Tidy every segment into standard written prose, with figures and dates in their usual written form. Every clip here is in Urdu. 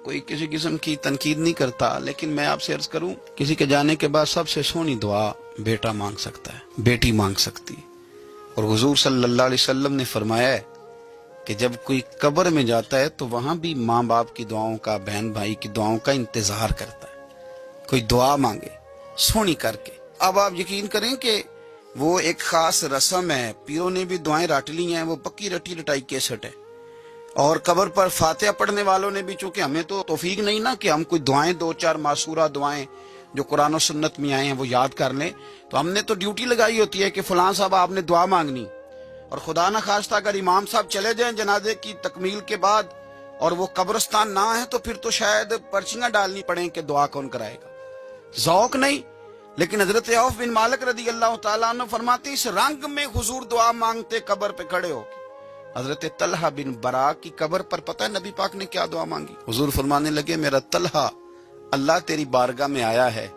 کوئی کسی قسم کی تنقید نہیں کرتا، لیکن میں آپ سے عرض کروں، کسی کے جانے کے بعد سب سے سونی دعا بیٹا مانگ سکتا ہے، بیٹی مانگ سکتی. اور حضور صلی اللہ علیہ وسلم نے فرمایا ہے کہ جب کوئی قبر میں جاتا ہے تو وہاں بھی ماں باپ کی دعاؤں کا، بہن بھائی کی دعاؤں کا انتظار کرتا ہے. کوئی دعا مانگے سونی کر کے. اب آپ یقین کریں کہ وہ ایک خاص رسم ہے، پیروں نے بھی دعائیں رٹ لی ہیں، وہ پکی رٹی رٹائی کیسٹ ہے. اور قبر پر فاتحہ پڑھنے والوں نے بھی، چونکہ ہمیں تو توفیق نہیں نا کہ ہم کوئی دعائیں، دو چار معصورہ دعائیں جو قرآن و سنت میں آئے ہیں وہ یاد کر لیں، تو ہم نے تو ڈیوٹی لگائی ہوتی ہے کہ فلاں صاحب آپ نے دعا مانگنی. اور خدا نہ خواستہ اگر امام صاحب چلے جائیں جنازے کی تکمیل کے بعد اور وہ قبرستان نہ ہے تو پھر تو شاید پرچیاں ڈالنی پڑیں کہ دعا کون کرائے گا. ذوق نہیں. لیکن حضرت عوف بن مالک رضی اللہ تعالیٰ عنہ فرماتے اس رنگ میں حضور دعا مانگتے قبر پہ کھڑے ہو کے. حضرت طلحہ بن برا کی قبر پر پتہ ہے نبی پاک نے کیا دعا مانگی؟ حضور فرمانے لگے میرا طلحہ، اللہ تیری بارگاہ میں آیا ہے،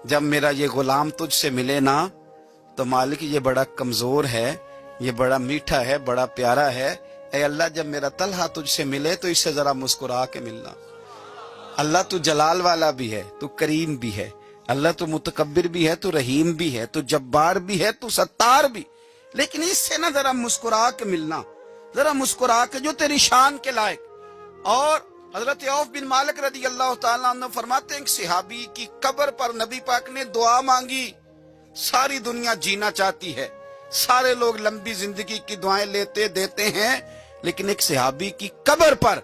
جب میرا یہ غلام تجھ سے ملے نا تو مالک یہ بڑا کمزور ہے، یہ بڑا میٹھا ہے، بڑا پیارا ہے، اے اللہ جب میرا طلحہ تجھ سے ملے تو اس سے ذرا مسکرا کے ملنا. اللہ تو جلال والا بھی ہے، تو کریم بھی ہے، اللہ تو متکبر بھی ہے، تو رحیم بھی ہے، تو جبار بھی ہے، تو ستار بھی، لیکن اس سے نہ ذرا مسکرا کے ملنا، ذرا مسکرا کے جو تیری شان کے لائق. اور حضرت عوف بن مالک رضی اللہ تعالیٰ عنہ فرماتے ہیں کہ صحابی کی قبر پر نبی پاک نے دعا مانگی. ساری دنیا جینا چاہتی ہے، سارے لوگ لمبی زندگی کی دعائیں لیتے دیتے ہیں، لیکن ایک صحابی کی قبر پر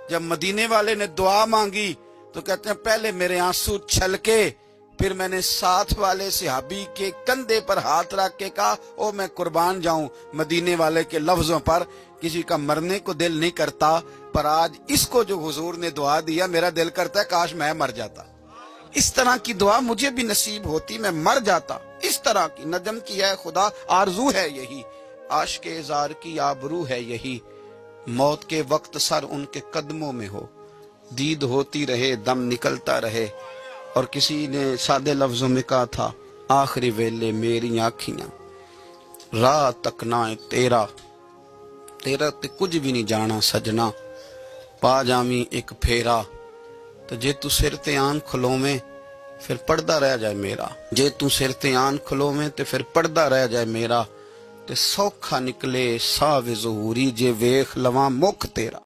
جب مدینے والے نے دعا مانگی تو کہتے ہیں پہلے میرے آنسو چھلکے، پھر میں نے ساتھ والے صحابی کے کندھے پر ہاتھ رکھ کے کہا او میں قربان جاؤں مدینے والے کے لفظوں پر. کسی کا مرنے کو دل نہیں کرتا، پر آج اس کو جو حضور نے دعا دیا میرا دل کرتا ہے کاش میں مر جاتا، اس طرح کی دعا مجھے بھی نصیب ہوتی، میں مر جاتا. اس طرح کی ندم کی ہے خدا، آرزو ہے یہی، عاشق اظہار کی آبرو ہے یہی، موت کے وقت سر ان کے قدموں میں ہو، دید ہوتی رہے دم نکلتا رہے. اور کسی نے سادے لفظوں میں کہا تھا آخری ویلے میری آنکھیاں راہ تکنا تیرا، تیرا تے کچھ بھی نہیں جانا سجنا، پا جامی ایک پھیرا. تو جے تو سر تے آن کھلو میں پھر پردہ رہ جائے میرا، جے تو سر تے آن کھلو میں تے پھر پردہ رہ جائے میرا، تے سوکھا نکلے ساو ظہوری جے ویخ لواں مکھ تیرا.